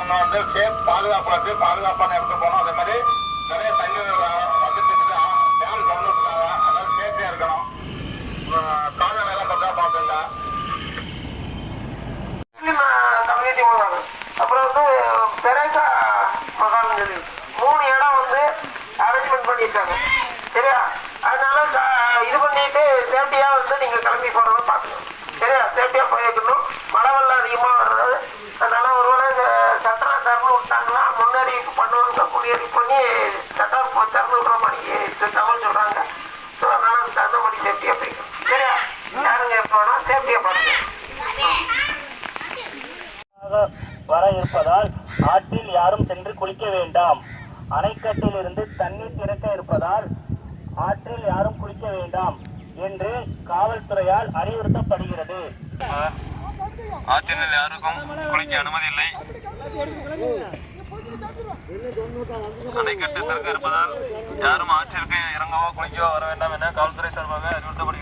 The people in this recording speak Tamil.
நம்ம வந்து சேஃப் பாதுகாப்பாக இருக்கு, பாதுகாப்பான இடத்துக்கு போகணும். அதே மாதிரி நிறைய தண்ணி வந்துட்டு இருக்குது, டேம் திறந்து விட்டுருக்காங்க, அதனால சேஃப்டியா இருக்கணும். கால நேரம் பார்த்தா பார்த்துங்க. கம்யூனிட்டி மகால், அப்புறம் வந்து தெரேசா மகால், 3 இடம் வந்து அரேஞ்ச்மெண்ட் பண்ணியிருக்காங்க. சரியா? அதனால இது பண்ணிட்டு சேஃப்டியா வந்து நீங்க கிளம்பி போறத பாத்துக்கணும். சரியா? சேஃப்டியா போயிருக்கணும். மழை வெள்ளம் அதிகமா வர்றது, அதனால ஒருவேளை இந்த சட்டம் திறந்து விட்டாங்கன்னா முன்னறிவிப்பு பண்ணுவாங்க, முன்னறிவிப்பு பண்ணி சட்டம் திறந்து விடுற மாதிரி தகவல் சொல்றாங்க. ஸோ அதனால அதுக்கு தகுந்த மாதிரி சேஃப்டியா போய்க்கணும். சரியா? யாருங்க எப்போ வேணா சேஃப்டியா பாருங்க. வர இருப்பதால் ஆற்றில் யாரும் சென்று குளிக்க வேண்டாம். அணைக்கட்டில் இருந்து தண்ணீர் திறக்க இருப்பதால் ஆற்றில் யாரும் குளிக்க வேண்டாம் என்று காவல்துறையால் அறிவுறுத்தப்படுகிறது. ஆற்றில் யாருக்கும் குளிக்க அனுமதி இல்லை. அணைக்கட்டு திறக்க இருப்பதால் யாரும் ஆற்றிற்கு இறங்கவோ குளிக்கவோ வர வேண்டாம் என காவல்துறை சார்பாக அறிவுறுத்தப்படுகிறது.